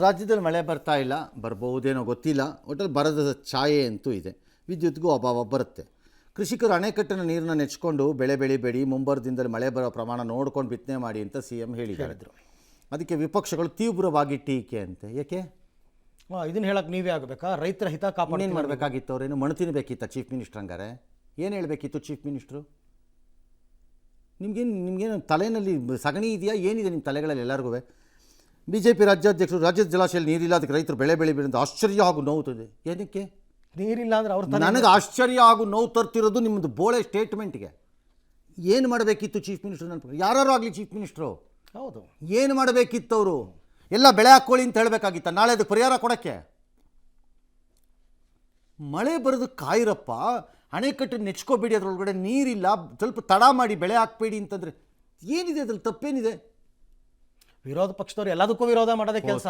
ರಾಜ್ಯದಲ್ಲಿ ಮಳೆ ಬರ್ತಾ ಇಲ್ಲ, ಬರ್ಬಹುದೇನೋ ಗೊತ್ತಿಲ್ಲ. ಒಟ್ಟಲ್ಲಿ ಬರದ ಛಾಯೆ ಅಂತೂ ಇದೆ. ವಿದ್ಯುತ್ಗೂ ಅಭಾವ ಬರುತ್ತೆ. ಕೃಷಿಕರು ಅಣೆಕಟ್ಟಿನ ನೀರನ್ನ ನೆಚ್ಕೊಂಡು ಬೆಳೆ ಬೆಳಿಬೇಡಿ, ಮುಂಬರದಿಂದಲೇ ಮಳೆ ಬರೋ ಪ್ರಮಾಣ ನೋಡ್ಕೊಂಡು ಬಿತ್ತನೆ ಮಾಡಿ ಅಂತ CM ಹೇಳಿದ್ರು. ಅದಕ್ಕೆ ವಿಪಕ್ಷಗಳು ತೀವ್ರವಾಗಿ ಟೀಕೆ ಅಂತೆ. ಏಕೆ ಇದನ್ನು ಹೇಳಕ್ಕೆ ನೀವೇ ಆಗಬೇಕಾ? ರೈತರ ಹಿತ ಕಾಪಾಡಿ ಏನು ಮಾಡಬೇಕಾಗಿತ್ತು? ಅವರೇನು ಮಣ್ಣು ತಿನ್ನಬೇಕಿತ್ತ ಚೀಫ್ ಮಿನಿಸ್ಟರ್? ಹಂಗಾರೆ ಏನು ಹೇಳಬೇಕಿತ್ತು ಚೀಫ್ ಮಿನಿಸ್ಟ್ರು? ನಿಮಗೇನು ತಲೆಯಲ್ಲಿ ಸಗಣಿ ಇದೆಯಾ? ಏನಿದೆ ನಿಮ್ಮ ತಲೆಗಳಲ್ಲಿ ಎಲ್ಲರಿಗೂ? BJP ರಾಜ್ಯಾಧ್ಯಕ್ಷರು ರಾಜ್ಯದ ಜಲಾಶಯದಲ್ಲಿ ನೀರಿಲ್ಲ, ಅದಕ್ಕೆ ರೈತರು ಬೆಳೆ ಬೆಳಿಬೇಡಿ ಆಶ್ಚರ್ಯ ಹಾಗೂ ನೋವುತ್ತದೆ. ಏನಕ್ಕೆ ನೀರಿಲ್ಲ ಅಂದರೆ ಅವ್ರು ನನಗೆ ಆಶ್ಚರ್ಯ ಹಾಗೂ ನೋವು ತರ್ತಿರೋದು ನಿಮ್ಮದು ಬೋಳೆ ಸ್ಟೇಟ್ಮೆಂಟ್ಗೆ. ಏನು ಮಾಡಬೇಕಿತ್ತು ಚೀಫ್ ಮಿನಿಸ್ಟರ್? ನನ್ನ ಯಾರು ಆಗಲಿ ಚೀಫ್ ಮಿನಿಸ್ಟ್ರು ಹೌದು ಏನು ಮಾಡಬೇಕಿತ್ತು? ಅವರು ಎಲ್ಲ ಬೆಳೆ ಹಾಕ್ಕೊಳ್ಳಿ ಅಂತ ಹೇಳಬೇಕಾಗಿತ್ತ? ನಾಳೆ ಅದಕ್ಕೆ ಪರಿಹಾರ ಕೊಡೋಕ್ಕೆ ಮಳೆ ಬರೋದು ಕಾಯಿರಪ್ಪ. ಅಣೆಕಟ್ಟು ನೆಚ್ಕೋಬೇಡಿ, ಅದರೊಳಗಡೆ ನೀರಿಲ್ಲ, ಸ್ವಲ್ಪ ತಡ ಮಾಡಿ ಬೆಳೆ ಹಾಕ್ಬೇಡಿ ಅಂತಂದರೆ ಏನಿದೆ ಅದ್ರಲ್ಲಿ? ತಪ್ಪೇನಿದೆ? ವಿರೋಧ ಪಕ್ಷದವ್ರು ಎಲ್ಲದಕ್ಕೂ ವಿರೋಧ ಮಾಡೋದೇ ಕೆಲಸ.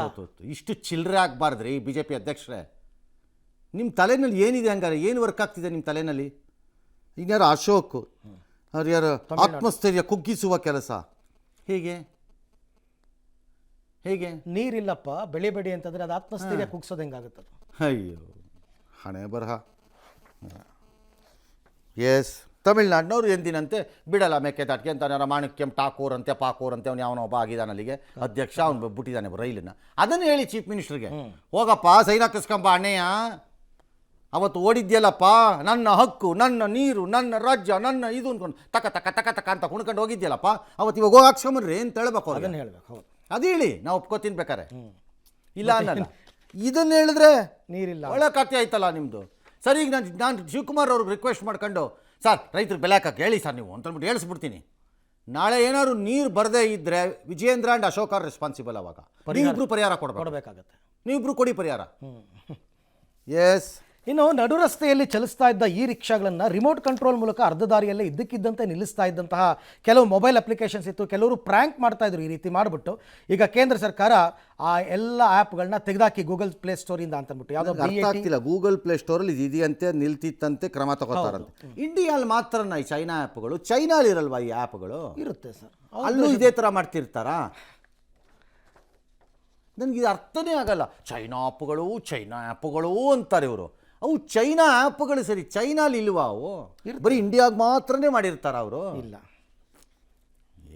ಇಷ್ಟು ಚಿಲ್ಲರೆ ಆಗಬಾರ್ದ್ರಿ BJP ಅಧ್ಯಕ್ಷರೇ. ನಿಮ್ಮ ತಲೆನಲ್ಲಿ ಏನಿದೆ? ಹಂಗಾರೆ ಏನು ವರ್ಕ್ ಆಗ್ತಿದೆ ನಿಮ್ಮ ತಲೆಯಲ್ಲಿ? ಇನ್ಯಾರು ಅಶೋಕ್ ಅವ್ರು ಯಾರು ಆತ್ಮಸ್ಥೈರ್ಯ ಕುಗ್ಗಿಸುವ ಕೆಲಸ ಹೇಗೆ ಹೇಗೆ? ನೀರಿಲ್ಲಪ್ಪ ಬೆಳಿಬೇಡಿ ಅಂತಂದರೆ ಅದು ಆತ್ಮಸ್ಥೈರ್ಯ ಕುಗ್ಸೋದು ಹೆಂಗಾಗುತ್ತದು? ಅಯ್ಯೋ ಹಣೆ ಬರಹ. ಎಸ್, ತಮಿಳ್ನಾಡಿನವ್ರು ಎಂದಿನಂತೆ ಬಿಡಲ್ಲ ಮೇಕೆದಾಟಿಗೆ ಅಂತ ಮಾಣಿಕ್ಯಂ ಠಾಕೂರ್ ಅಂತೆ ಪಾಕೂರ್ ಅಂತೆ ಅವ್ನು ಯಾವನೋ ಒಬ್ಬ ಆಗಿದ್ದಾನೆ ಅಲ್ಲಿಗೆ ಅಧ್ಯಕ್ಷ, ಅವ್ನು ಬಿಟ್ಟಿದ್ದಾನೆ ರೈಲನ್ನು. ಅದನ್ನು ಹೇಳಿ ಚೀಫ್ ಮಿನಿಸ್ಟರ್ಗೆ, ಹೋಗಪ್ಪ ಸೈನ್ ಹಾಕಿಸ್ಕೊಂಬ ಅಣ್ಣಯ್ಯ, ಅವತ್ತು ಓಡಿದ್ಯಲ್ಲಪ್ಪ, ನನ್ನ ಹಕ್ಕು, ನನ್ನ ನೀರು, ನನ್ನ ರಾಜ್ಯ, ನನ್ನ ಇದು ಅಂದ್ಕೊಂಡು ತಕ ತಕ ತಕ ತಕ ಅಂತ ಕುಣ್ಕೊಂಡು ಹೋಗಿದ್ಯಲ್ಲಪ್ಪ, ಅವತ್ತು ಇವಾಗ ಹೋಗಿ ಹಾಕ್ಸ್ಕೊಂಬರ್ರಿ ಅಂತ ಹೇಳ್ಬೇಕು. ಅದನ್ನು ಹೇಳ್ಬೇಕು. ಹೌದು, ಅದು ಹೇಳಿ, ನಾವು ಒಪ್ಕೋತೀನಿ ಬೇಕಾರೆ, ಇಲ್ಲ ಅನ್ನಲ್ಲ. ಇದನ್ನು ಹೇಳಿದ್ರೆ ನೀರಿಲ್ಲ ಒಳ್ಳೆ ಕಥೆ ಆಯ್ತಲ್ಲ ನಿಮ್ಮದು. ಸರಿ, ಈಗ ನಾನು ಶಿವಕುಮಾರ್ ಅವ್ರಿಗೆ ರಿಕ್ವೆಸ್ಟ್ ಮಾಡ್ಕೊಂಡು, ಸರ್ ರೈತರು ಬೆಲೆ ಹಾಕಕ್ಕೆ ಹೇಳಿ ಸರ್ ನೀವು ಅಂತಂದ್ಬಿಟ್ಟು ಹೇಳಿಸ್ಬಿಡ್ತೀನಿ. ನಾಳೆ ಏನಾದ್ರು ನೀರು ಬರದೇ ಇದ್ದರೆ Vijayendra and Ashok are responsible. ಅವಾಗ ನೀವಿಬ್ರು ಪರಿಹಾರ ಕೊಡಬೇಕಾಗತ್ತೆ. ನೀವಿಬ್ರು ಕೊಡಿ ಪರಿಹಾರ. ಎಸ್. ಇನ್ನು ನಡು ರಸ್ತೆಯಲ್ಲಿ ಚಲಿಸ್ತಾ ಇದ್ದ ಈ ರಿಕ್ಷಾಗಳನ್ನು ರಿಮೋಟ್ ಕಂಟ್ರೋಲ್ ಮೂಲಕ ಅರ್ಧ ದಾರಿಯಲ್ಲೇ ಇದ್ದಕ್ಕಿದ್ದಂತೆ ನಿಲ್ಲಿಸ್ತಾ ಇದ್ದಂತಹ ಕೆಲವು ಮೊಬೈಲ್ ಅಪ್ಲಿಕೇಶನ್ಸ್ ಇತ್ತು. ಕೆಲವರು ಪ್ರ್ಯಾಂಕ್ ಮಾಡ್ತಾ ಇದ್ರು ಈ ರೀತಿ ಮಾಡಿಬಿಟ್ಟು. ಈಗ ಕೇಂದ್ರ ಸರ್ಕಾರ ಆ ಎಲ್ಲ ಆ್ಯಪ್ಗಳನ್ನ ತೆಗೆದಾಕಿ ಗೂಗಲ್ ಪ್ಲೇ ಸ್ಟೋರಿಂದ ಅಂತಂದ್ಬಿಟ್ಟು, ಯಾವುದೋ ಅರ್ಥ ಆಗ್ತಿಲ್ಲ. ಗೂಗಲ್ ಪ್ಲೇ ಸ್ಟೋರಲ್ಲಿ ಇದೆಯಂತೆ, ನಿಲ್ತಿತ್ತಂತೆ, ಕ್ರಮ ತಗೋತಾರಂತೆ. ಇಂಡಿಯಾದಲ್ಲಿ ಮಾತ್ರ ಈ ಚೈನಾ ಆ್ಯಪ್ಗಳು, ಚೈನಾಲಿ ಇರಲ್ವಾ ಈ ಆ್ಯಪ್ಗಳು? ಇರುತ್ತೆ ಸರ್, ಅಲ್ಲೂ ಇದೇ ಥರ ಮಾಡ್ತಿರ್ತಾರಾ? ನನಗೆ ಅರ್ಥನೇ ಆಗಲ್ಲ. ಚೈನಾ ಆ್ಯಪ್ಗಳು ಅಂತಾರೆ ಇವರು. ಅವು ಚೈನಾ ಆ್ಯಪ್ಗಳು ಸರಿ, ಚೈನಾಲಿ ಇಲ್ವಾ ಅವು? ಬರೀ ಇಂಡಿಯಾಗೆ ಮಾತ್ರನೇ ಮಾಡಿರ್ತಾರ ಅವರು? ಇಲ್ಲ,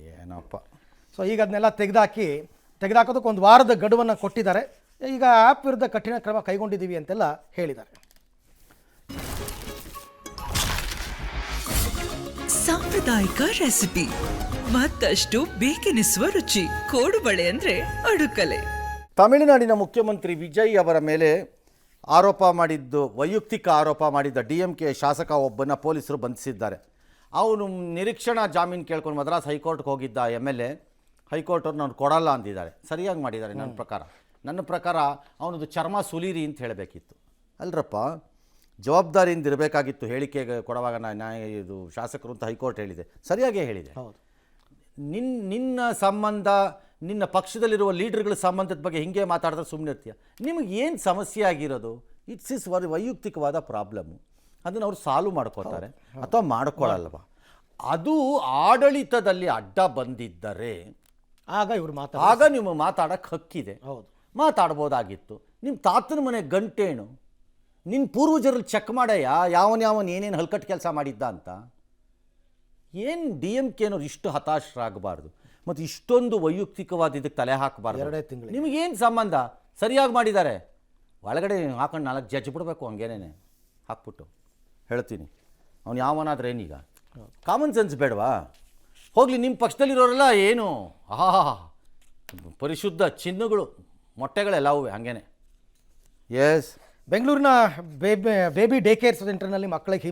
ಏನಪ್ಪ. ಸೊ ಈಗ ಅದನ್ನೆಲ್ಲ ತೆಗೆದಾಕೋದಕ್ಕೆ ಒಂದು ವಾರದ ಗಡುವನ್ನು ಕೊಟ್ಟಿದ್ದಾರೆ. ಈಗ ಆ್ಯಪ್ ವಿರುದ್ಧ ಕಠಿಣ ಕ್ರಮ ಕೈಗೊಂಡಿದ್ದೀವಿ ಅಂತೆಲ್ಲ ಹೇಳಿದ್ದಾರೆ. ಸಾಂಪ್ರದಾಯಿಕ ರೆಸಿಪಿ, ಮತ್ತಷ್ಟು ಬೇಕೆನಿಸುವ ರುಚಿ. ಕೋಡುಬಳೆ ಅಂದರೆ ಅಡುಕಲೆ. ತಮಿಳುನಾಡಿನ ಮುಖ್ಯಮಂತ್ರಿ ವಿಜಯ್ ಅವರ ಮೇಲೆ ವೈಯಕ್ತಿಕ ಆರೋಪ ಮಾಡಿದ್ದ DMK ಶಾಸಕ ಒಬ್ಬನ ಪೊಲೀಸರು ಬಂಧಿಸಿದ್ದಾರೆ. ಅವನು ನಿರೀಕ್ಷಣಾ ಜಾಮೀನು ಕೇಳ್ಕೊಂಡು ಮದ್ರಾಸ್ ಹೈಕೋರ್ಟ್ಗೆ ಹೋಗಿದ್ದ MLA. ಹೈಕೋರ್ಟ್ ಅವ್ರು ನಾನು ಕೊಡಲ್ಲ ಅಂದಿದ್ದಾರೆ. ಸರಿಯಾಗಿ ಮಾಡಿದ್ದಾರೆ ನನ್ನ ಪ್ರಕಾರ. ಅವನದು ಚರ್ಮ ಸುಲೀರಿ ಅಂತ ಹೇಳಬೇಕಿತ್ತು. ಅಲ್ರಪ್ಪ, ಜವಾಬ್ದಾರಿಯಿಂದ ಇರಬೇಕಾಗಿತ್ತು. ಹೇಳಿಕೆ ಕೊಡುವಾಗ ಇದು ಶಾಸಕರು ಅಂತ ಹೈಕೋರ್ಟ್ ಹೇಳಿದೆ, ಸರಿಯಾಗೇ ಹೇಳಿದೆ. ಹೌದು, ನಿನ್ನ ಸಂಬಂಧ, ನಿನ್ನ ಪಕ್ಷದಲ್ಲಿರುವ ಲೀಡರ್ಗಳ ಸಂಬಂಧದ ಬಗ್ಗೆ ಹಿಂಗೆ ಮಾತಾಡಿದ್ರೆ ಸುಮ್ಮನೆ ಇರ್ತೀಯ? ನಿಮಗೆ ಏನು ಸಮಸ್ಯೆ ಆಗಿರೋದು? ಇಟ್ಸ್ ಇಸ್ ವೈಯಕ್ತಿಕವಾದ ಪ್ರಾಬ್ಲಮ್ಮು. ಅದನ್ನು ಅವ್ರು ಸಾಲ್ವ್ ಮಾಡ್ಕೋತಾರೆ ಅಥವಾ ಮಾಡ್ಕೊಳ್ಳಲ್ವ? ಅದು ಆಡಳಿತದಲ್ಲಿ ಅಡ್ಡ ಬಂದಿದ್ದರೆ ಆಗ ನೀವು ಮಾತಾಡೋಕ್ಕೆ ಹಕ್ಕಿದೆ. ಹೌದು, ಮಾತಾಡ್ಬೋದಾಗಿತ್ತು. ನಿಮ್ಮ ತಾತನ ಮನೆ ಗಂಟೇನು? ನಿನ್ನ ಪೂರ್ವಜರಲ್ಲಿ ಚೆಕ್ ಮಾಡಯ್ಯ, ಯಾವನ್ ಏನೇನು ಹಲ್ಕಟ್ಟು ಕೆಲಸ ಮಾಡಿದ್ದ ಅಂತ. ಏನು DMK ಅನ್ನೋರು ಇಷ್ಟು ಹತಾಶರಾಗಬಾರ್ದು ಮತ್ತು ಇಷ್ಟೊಂದು ವೈಯಕ್ತಿಕವಾದ ಇದಕ್ಕೆ ತಲೆ ಹಾಕಬಾರ್ದು. 2 ತಿಂಗಳು ನಿಮಗೇನು ಸಂಬಂಧ? ಸರಿಯಾಗಿ ಮಾಡಿದ್ದಾರೆ. ಒಳಗಡೆ ಹಾಕೊಂಡು 4 ಜಡ್ಜ್ ಬಿಡಬೇಕು, ಹಂಗೇನೇ ಹಾಕ್ಬಿಟ್ಟು ಹೇಳ್ತೀನಿ. ಅವ್ನು ಯಾವನಾದ್ರೆ ಏನೀಗ ಕಾಮನ್ ಸೆನ್ಸ್ ಬೇಡವಾ? ಹೋಗಲಿ, ನಿಮ್ಮ ಪಕ್ಷದಲ್ಲಿರೋರೆಲ್ಲ ಏನು ಪರಿಶುದ್ಧ ಚಿನ್ನಗಳು, ಮೊಟ್ಟೆಗಳೆಲ್ಲವೂ ಹಂಗೇನೆ. ಎಸ್. ಬೆಂಗಳೂರಿನ ಬೇಬಿ ಡೇ ಕೇರ್ ಸೆಂಟರ್ನಲ್ಲಿ ಮಕ್ಕಳಿಗೆ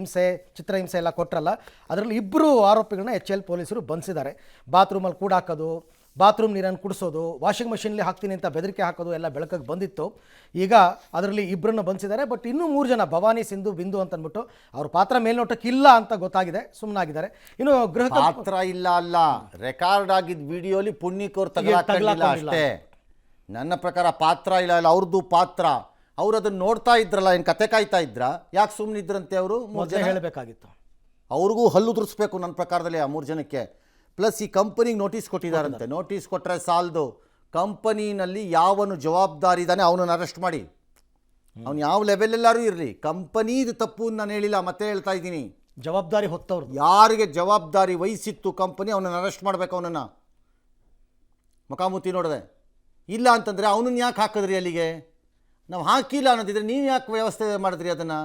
ಚಿತ್ರಹಿಂಸೆ ಎಲ್ಲ ಕೊಟ್ಟರಲ್ಲ, ಅದರಲ್ಲಿ 2 ಆರೋಪಿಗಳನ್ನ HL ಪೊಲೀಸರು ಬಂಧಿಸಿದ್ದಾರೆ. ಬಾತ್ರೂಮಲ್ಲಿ ಕೂಡ ಹಾಕೋದು, ಬಾತ್ರೂಮ್ ನೀರನ್ನು ಕುಡಿಸೋದು, ವಾಷಿಂಗ್ ಮಷಿನಲ್ಲಿ ಹಾಕ್ತೀನಿ ಅಂತ ಬೆದರಿಕೆ ಹಾಕೋದು ಎಲ್ಲ ಬೆಳಕಿಗೆ ಬಂದಿತ್ತು. ಈಗ ಅದರಲ್ಲಿ 2 ಬಂಧಿಸಿದ್ದಾರೆ. ಬಟ್ ಇನ್ನೂ 3 ಜನ, ಭವಾನಿ, ಸಿಂಧು, ಬಿಂದು ಅಂತ ಅಂದ್ಬಿಟ್ಟು ಅವ್ರ ಪಾತ್ರ ಮೇಲ್ನೋಟಕ್ಕೆ ಇಲ್ಲ ಅಂತ ಗೊತ್ತಾಗಿದೆ, ಸುಮ್ಮನಾಗಿದ್ದಾರೆ. ಇನ್ನು ಗೃಹ ಪಾತ್ರ ಇಲ್ಲ, ರೆಕಾರ್ಡ್ ಆಗಿದ್ದ ವಿಡಿಯೋಲಿ ಪುಣ್ಯಕೋರ್ ತಗಲಾಕಿಲ್ಲ ಅಷ್ಟೇ. ನನ್ನ ಪ್ರಕಾರ ಪಾತ್ರ ಇಲ್ಲ, ಅವ್ರದ್ದು ಪಾತ್ರ. ಅವ್ರು ಅದನ್ನು ನೋಡ್ತಾ ಇದ್ರಲ್ಲ, ಏನು ಕತೆ ಕಾಯ್ತಾ ಇದ್ರ? ಯಾಕೆ ಸುಮ್ಮನಿದ್ರಂತೆ ಅವರು? ಹೇಳಬೇಕಾಗಿತ್ತು. ಅವ್ರಿಗೂ ಹಲ್ಲು ದುರಿಸ್ಬೇಕು ನನ್ನ ಪ್ರಕಾರದಲ್ಲಿ ಆ 3 ಜನಕ್ಕೆ. ಪ್ಲಸ್ ಈ ಕಂಪನಿಗೆ ನೋಟಿಸ್ ಕೊಟ್ಟಿದ್ದಾರಂತೆ. ನೋಟಿಸ್ ಕೊಟ್ಟರೆ ಸಾಲದು, ಕಂಪನಿನಲ್ಲಿ ಯಾವನು ಜವಾಬ್ದಾರಿ ಇದ್ದಾನೆ ಅವನನ್ನು ಅರೆಸ್ಟ್ ಮಾಡಿ. ಅವನು ಯಾವ ಲೆವೆಲೆಲ್ಲಾರು ಇರಲಿ, ಕಂಪನಿದು ತಪ್ಪು ನಾನು ಹೇಳಿಲ್ಲ, ಮತ್ತೆ ಹೇಳ್ತಾ ಇದ್ದೀನಿ. ಜವಾಬ್ದಾರಿ ಹೊತ್ತವ್ರು ಯಾರಿಗೆ ಜವಾಬ್ದಾರಿ ವಹಿಸಿತ್ತು ಕಂಪನಿ ಅವನನ್ನು ಅರೆಸ್ಟ್ ಮಾಡಬೇಕು. ಅವನನ್ನು ಮುಖಾಮುಖಿ ನೋಡಿದೆ. ಇಲ್ಲ ಅಂತಂದರೆ ಅವನನ್ನು ಯಾಕೆ ಹಾಕಿದ್ರಿ ಅಲ್ಲಿಗೆ? ನಾವು ಹಾಕಿಲ್ಲ ಅನ್ನೋದಿದ್ರೆ ನೀವು ಯಾಕೆ ವ್ಯವಸ್ಥೆ ಮಾಡಿದ್ರಿ ಅದನ್ನು?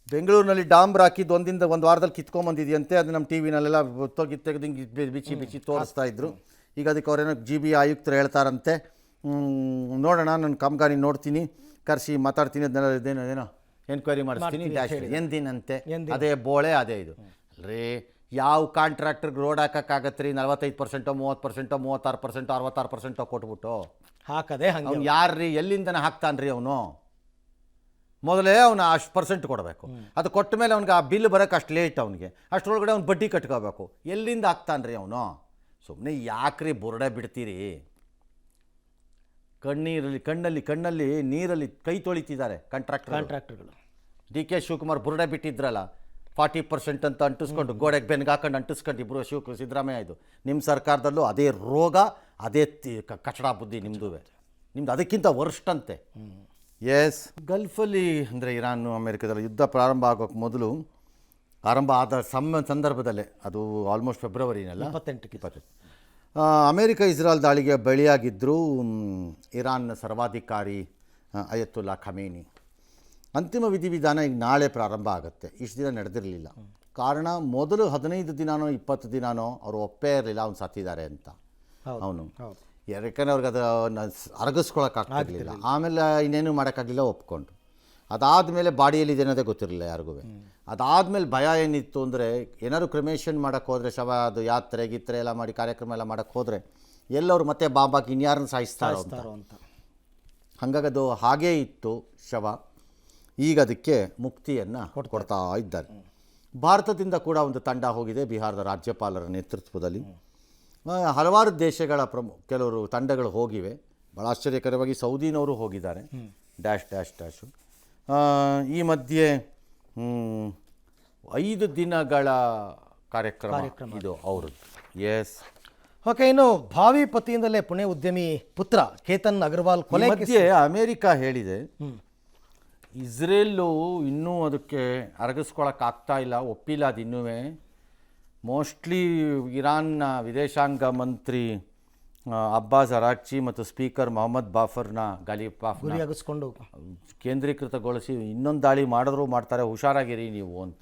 ಬೆಂಗಳೂರಿನಲ್ಲಿ ಡಾಂಬ್ರ್ ಹಾಕಿದ್ದು ಒಂದು ವಾರದಲ್ಲಿ ಕಿತ್ಕೊಂಬಂದಿದೆಯಂತೆ. ಅದು ನಮ್ಮ ಟಿ ವಿನಲ್ಲೆಲ್ಲ ತೆಗೆದು ಬಿಚ್ಚಿ ತೋರಿಸ್ತಾ ಇದ್ರು. ಈಗ ಅದಕ್ಕೆ ಅವರೇನೋ GB ಆಯುಕ್ತರು ಹೇಳ್ತಾರಂತೆ, ನೋಡೋಣ, ನಾನು ಕಾಮಗಾರಿ ನೋಡ್ತೀನಿ, ಕರೆಸಿ ಮಾತಾಡ್ತೀನಿ, ಅದನ್ನೆಲ್ಲ ಏನೋ ಎನ್ಕ್ವೈರಿ ಮಾಡಿಸ್ತೀನಿ, ಎಂದಿನಂತೆ. ಅದೇ ಬೋಳೆ ಅದೇ ಇದು ಅಲ್ರಿ. ಯಾವ ಕಾಂಟ್ರಾಕ್ಟರ್ಗೆ ರೋಡ್ ಹಾಕೋಕ್ಕಾಗತ್ತೆ ರೀ? 45%, 30%, 36%, 66% ಕೊಟ್ಬಿಟ್ಟು ಹಾಕದೆ ಹಂಗೆ. ಅವ್ನು ಯಾರ್ರೀ? ಎಲ್ಲಿಂದನೇ ಹಾಕ್ತಾನ್ರಿ ಅವನು? ಮೊದಲೇ ಅವನು ಅಷ್ಟು ಪರ್ಸೆಂಟ್ ಕೊಡಬೇಕು. ಅದು ಕೊಟ್ಟ ಮೇಲೆ ಅವ್ನಿಗೆ ಆ ಬಿಲ್ ಬರೋಕ್ಕೆ ಅಷ್ಟು ಲೇಟ್. ಅವನಿಗೆ ಅಷ್ಟರೊಳಗಡೆ ಅವ್ನು ಬಡ್ಡಿ ಕಟ್ಕೋಬೇಕು. ಎಲ್ಲಿಂದ ಹಾಕ್ತಾನ್ರಿ ಅವನು? ಸುಮ್ಮನೆ ಯಾಕ್ರಿ ಬುರುಡೆ ಬಿಡ್ತೀರಿ? ಕಣ್ಣಲ್ಲಿ ನೀರಲ್ಲಿ ಕೈ ತೊಳಿತಿದ್ದಾರೆ ಕಾಂಟ್ರಾಕ್ಟರ್ಗಳು. DK ಶಿವಕುಮಾರ್ ಬುರುಡೆ ಬಿಟ್ಟಿದ್ರಲ್ಲ, 40% ಅಂತ ಅಂಟಿಸ್ಕೊಂಡು ಗೋಡೆಗೆ ಬೆನ್ಗೆ ಹಾಕೊಂಡು ಅಂಟಿಸ್ಕೊಂಡು ಇಬ್ಬರು ಸಿದ್ದರಾಮಯ್ಯ. ಇದು ನಿಮ್ಮ ಸರ್ಕಾರದಲ್ಲೂ ಅದೇ ರೋಗ, ಅದೇ ಕಚಡ ಬುದ್ಧಿ ನಿಮ್ಮದು ಅದಕ್ಕಿಂತ ವರ್ಸ್ಟ್ ಅಂತೆ. ಎಸ್, ಗಲ್ಫಲ್ಲಿ ಅಂದರೆ ಇರಾನು ಅಮೇರಿಕಾದಲ್ಲಿ ಯುದ್ಧ ಪ್ರಾರಂಭ ಆಗೋಕ್ಕೆ ಮೊದಲು, ಆರಂಭ ಆದ ಸಂದರ್ಭದಲ್ಲೇ, ಅದು ಆಲ್ಮೋಸ್ಟ್ ಫೆಬ್ರವರಿನಲ್ಲ, 28 ಅಮೇರಿಕ ಇಸ್ರೇಲ್ ದಾಳಿಗೆ ಬಲಿಯಾಗಿದ್ದರು ಇರಾನ್ನ ಸರ್ವಾಧಿಕಾರಿ ಅಯತುಲ್ಲಾ ಖಮೇನಿ. ಅಂತಿಮ ವಿಧಿವಿಧಾನ ಈಗ ನಾಳೆ ಪ್ರಾರಂಭ ಆಗುತ್ತೆ. ಇಷ್ಟು ದಿನ ನಡೆದಿರಲಿಲ್ಲ. ಕಾರಣ, ಮೊದಲು 15 ದಿನಾನೋ 20 ದಿನಾನೋ ಅವರು ಒಪ್ಪೇ ಇರಲಿಲ್ಲ ಅವ್ನು ಸತ್ತಿದ್ದಾರೆ ಅಂತ. ಅವನು ಯಾಕಂದರೆ ಅವ್ರಿಗೆ ಅದು ಅರಗಿಸ್ಕೊಳಕ್ಕಾಗ್ತಿರ್ಲಿಲ್ಲ. ಆಮೇಲೆ ಇನ್ನೇನು ಮಾಡೋಕ್ಕಾಗಲಿಲ್ಲ, ಒಪ್ಕೊಂಡು. ಅದಾದಮೇಲೆ ಬಾಡಿಯಲ್ಲಿದೆ ಅನ್ನೋದೇ ಗೊತ್ತಿರಲಿಲ್ಲ ಯಾರಿಗೂ. ಅದಾದಮೇಲೆ ಭಯ ಏನಿತ್ತು ಅಂದರೆ, ಏನಾದ್ರು ಕ್ರಿಮೇಷನ್ ಮಾಡೋಕ್ಕೆ ಹೋದರೆ, ಶವ ಅದು ಯಾತ್ರೆ ಗೀತ್ರೆ ಎಲ್ಲ ಮಾಡಿ ಕಾರ್ಯಕ್ರಮ ಎಲ್ಲ ಮಾಡೋಕ್ಕೆ ಹೋದರೆ ಎಲ್ಲವರು ಮತ್ತೆ ಬಾಂಬಾಕಿ ಇನ್ಯಾರನ್ನು ಸಾಯಿಸ್ತಾರೋ ಅಂತ. ಹಾಗಾಗಿ ಅದು ಹಾಗೇ ಇತ್ತು ಶವ. ಈಗ ಅದಕ್ಕೆ ಮುಕ್ತಿಯನ್ನು ಕೊಡ್ತಾ ಇದ್ದಾರೆ. ಭಾರತದಿಂದ ಕೂಡ ಒಂದು ತಂಡ ಹೋಗಿದೆ, ಬಿಹಾರದ ರಾಜ್ಯಪಾಲರ ನೇತೃತ್ವದಲ್ಲಿ. ಹಲವಾರು ದೇಶಗಳ ಕೆಲವರು ತಂಡಗಳು ಹೋಗಿವೆ. ಭಾಳ ಆಶ್ಚರ್ಯಕರವಾಗಿ ಸೌದಿನವರು ಹೋಗಿದ್ದಾರೆ. ಡ್ಯಾಶು ಈ ಮಧ್ಯೆ 5 ದಿನಗಳ ಕಾರ್ಯಕ್ರಮ ಇದು ಅವ್ರದ್ದು. Yes, okay. ಇನ್ನು ಭಾವಿ ಪತಿಯಿಂದಲೇ ಪುಣೆ ಉದ್ಯಮಿ ಪುತ್ರ ಕೇತನ್ ಅಗರ್ವಾಲ್ ಕೊಲೆ ಮಧ್ಯೆ ಅಮೇರಿಕ ಹೇಳಿದೆ, ಇಸ್ರೇಲು ಇನ್ನೂ ಅದಕ್ಕೆ ಅರಗಿಸ್ಕೊಳಕ್ಕಾಗ್ತಾ ಇಲ್ಲ, ಒಪ್ಪಿಲ್ಲ ಅದು ಇನ್ನೂ. ಮೋಸ್ಟ್ಲಿ ಇರಾನ್ನ ವಿದೇಶಾಂಗ ಮಂತ್ರಿ ಅಬ್ಬಾಸ್ ಅರಾಕ್ಚಿ ಮತ್ತು ಸ್ಪೀಕರ್ ಮೊಹಮ್ಮದ್ ಬಾಫರ್ನ ಗುರಿಯಾಗಿಸ್ಕೊಂಡು ಕೇಂದ್ರೀಕೃತಗೊಳಿಸಿ ಇನ್ನೊಂದು ದಾಳಿ ಮಾಡಿದ್ರು ಮಾಡ್ತಾರೆ, ಹುಷಾರಾಗಿರಿ ನೀವು ಅಂತ.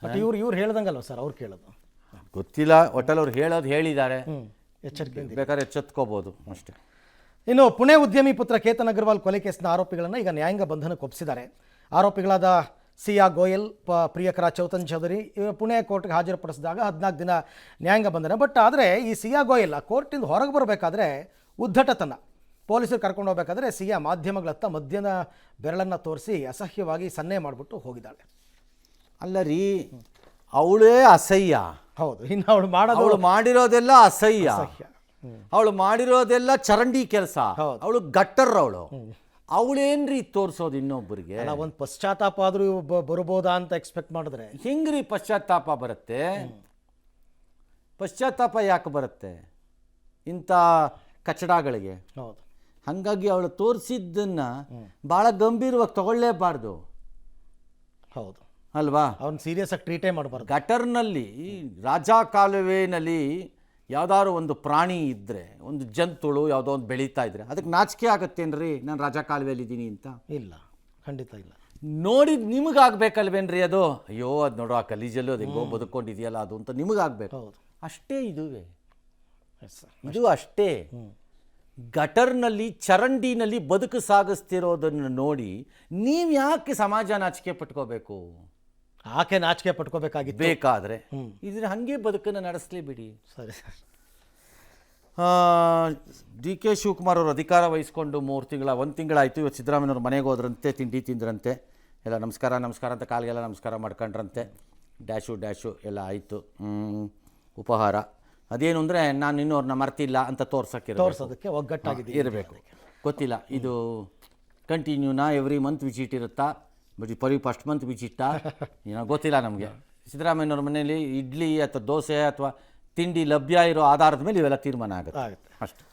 ಬಟ್ ಇವ್ರು ಹೇಳ್ದಂಗಲ್ವ ಸರ್, ಅವ್ರು ಕೇಳೋದು ಗೊತ್ತಿಲ್ಲ. ಒಟ್ಟಲ್ಲಿ ಅವ್ರು ಹೇಳಿದ್ದಾರೆ, ಎಚ್ಚರಿಕೆ ಬೇಕಾದ್ರೆ ಎಚ್ಚೆತ್ಕೋಬೋದು ಅಷ್ಟೇ. ಇನ್ನು ಪುಣೆ ಉದ್ಯಮಿ ಪುತ್ರ ಕೇತನ್ ಅಗರ್ವಾಲ್ ಕೊಲೆ ಕೇಸ್ನ ಆರೋಪಿಗಳನ್ನು ಈಗ ನ್ಯಾಯಾಂಗ ಬಂಧನಕ್ಕೆ ಒಪ್ಪಿಸಿದ್ದಾರೆ. ಆರೋಪಿಗಳಾದ ಸಿಯಾ ಗೋಯಲ್, ಪ್ರಿಯಕರ ಚೌತನ್ ಚೌಧರಿ ಇವರು ಪುಣೆ ಕೋರ್ಟ್ಗೆ ಹಾಜರುಪಡಿಸಿದಾಗ 14 ದಿನ ನ್ಯಾಯಾಂಗ ಬಂಧನ. ಬಟ್ ಆದರೆ ಈ ಸಿಯಾ ಗೋಯಲ್ ಕೋರ್ಟಿಂದ ಹೊರಗೆ ಬರಬೇಕಾದ್ರೆ ಉದ್ದಟತನ, ಪೊಲೀಸರು ಕರ್ಕೊಂಡು ಹೋಗಬೇಕಾದ್ರೆ ಸಿಯಾ ಮಾಧ್ಯಮಗಳತ್ತ ಮಧ್ಯದ ಬೆರಳನ್ನು ತೋರಿಸಿ ಅಸಹ್ಯವಾಗಿ ಸನ್ನೆ ಮಾಡಿಬಿಟ್ಟು ಹೋಗಿದ್ದಾಳೆ. ಅಲ್ಲ ರೀ, ಅವಳೇ ಅಸಹ್ಯ. ಹೌದು, ಇನ್ನು ಅವಳು ಮಾಡಿರೋದೆಲ್ಲ ಅಸಹ್ಯ. ಅವಳು ಮಾಡಿರೋದೆಲ್ಲ ಚರಂಡಿ ಕೆಲಸ. ಅವಳು ಗಟ್ಟರ್. ಅವಳೇನ್ರಿ ತೋರಿಸೋದು ಇನ್ನೊಬ್ಬರಿಗೆ? ಒಂದು ಪಶ್ಚಾತ್ತಾಪ ಆದರೂ ಬರ್ಬೋದಾ ಅಂತ ಎಕ್ಸ್ಪೆಕ್ಟ್ ಮಾಡಿದ್ರೆ ಹೆಂಗ್ರಿ ಪಶ್ಚಾತ್ತಾಪ ಬರುತ್ತೆ? ಪಶ್ಚಾತ್ತಾಪ ಯಾಕೆ ಬರುತ್ತೆ ಇಂಥ ಕಚಡಗಳಿಗೆ? ಹೌದು. ಹಾಗಾಗಿ ಅವಳು ತೋರಿಸಿದ್ದನ್ನು ಭಾಳ ಗಂಭೀರವಾಗಿ ತಗೊಳ್ಳೇಬಾರ್ದು. ಹೌದು ಅಲ್ವಾ? ಅವ್ನು ಸೀರಿಯಸ್ ಆಗಿ ಟ್ರೀಟೇ ಮಾಡಬಾರ್ದು. ಗಟರ್ನಲ್ಲಿ, ರಾಜಾ ಕಾಲುವೆನಲ್ಲಿ ಯಾವುದಾದ್ರು ಒಂದು ಪ್ರಾಣಿ ಇದ್ದರೆ, ಒಂದು ಜಂತುಳು ಯಾವುದೋ ಒಂದು ಬೆಳೀತಾ ಇದ್ರೆ ಅದಕ್ಕೆ ನಾಚಿಕೆ ಆಗುತ್ತೇನ್ರಿ ನಾನು ರಾಜಾ ಕಾಲುವೆಯಲ್ಲಿದ್ದೀನಿ ಅಂತ? ಇಲ್ಲ, ಖಂಡಿತ ಇಲ್ಲ. ನೋಡಿದ್ ನಿಮಗಾಗಬೇಕಲ್ವೇನ್ರಿ ಅದು? ಅಯ್ಯೋ ಅದು ನೋಡೋ ಆ ಗಲೀಜಲ್ಲೂ ಅದು ಹೆಂಗೋ ಬದುಕೊಂಡಿದೆಯಲ್ಲ ಅದು ಅಂತ ನಿಮಗಾಗಬೇಕು. ಅಷ್ಟೇ ಇದುವೇ, ಇದು ಅಷ್ಟೇ. ಗಟರ್ನಲ್ಲಿ, ಚರಂಡಿನಲ್ಲಿ ಬದುಕು ಸಾಗಿಸ್ತಿರೋದನ್ನು ನೋಡಿ ನೀವು ಯಾಕೆ ಸಮಾಜ ನಾಚಿಕೆ ಪಟ್ಕೋಬೇಕು? ಆಕೆ ನಾಚಿಕೆ ಪಟ್ಕೋಬೇಕಾಗಿತ್ತು ಬೇಕಾದರೆ. ಇದ್ರೆ ಹಾಗೆ ಬದುಕನ್ನು ನಡೆಸಲಿ ಬಿಡಿ. ಸರಿ ಸರ್. DK ಶಿವಕುಮಾರ್ ಅವರು ಅಧಿಕಾರ ವಹಿಸ್ಕೊಂಡು 1 ತಿಂಗಳಾಯಿತು. ಇವತ್ತು ಸಿದ್ದರಾಮಯ್ಯವ್ರ ಮನೆಗೆ ಹೋದ್ರಂತೆ, ತಿಂಡಿ ತಿಂದ್ರಂತೆ, ಎಲ್ಲ ನಮಸ್ಕಾರ ಅಂತ ಕಾಲಿಗೆಲ್ಲ ನಮಸ್ಕಾರ ಮಾಡ್ಕೊಂಡ್ರಂತೆ. ಡ್ಯಾಶು ಎಲ್ಲ ಆಯಿತು. ಉಪಹಾರ ಅದೇನು ಅಂದರೆ ನಾನು ಇನ್ನೋರ್ನ ಮರ್ತಿಲ್ಲ ಅಂತ ತೋರ್ಸೋದಕ್ಕೆ ಒಗ್ಗಟ್ಟಾಗಿದೆ ಇರಬೇಕು. ಗೊತ್ತಿಲ್ಲ ಇದು ಕಂಟಿನ್ಯೂನಾ ಎವ್ರಿ ಮಂತ್ ವಿಸಿಟ್ ಇರುತ್ತಾ, ಬಟ್ ಫಸ್ಟ್ ಮಂತ್ ವಿಸಿಟ್ಟಾ ಏನೋ ಗೊತ್ತಿಲ್ಲ ನಮಗೆ. ಸಿದ್ದರಾಮಯ್ಯವ್ರ ಮನೆಯಲ್ಲಿ ಇಡ್ಲಿ ಅಥವಾ ದೋಸೆ ಅಥವಾ ತಿಂಡಿ ಲಭ್ಯ ಇರೋ ಆಧಾರದ ಮೇಲೆ ಇವೆಲ್ಲ ತೀರ್ಮಾನ ಆಗುತ್ತೆ ಅಷ್ಟೇ.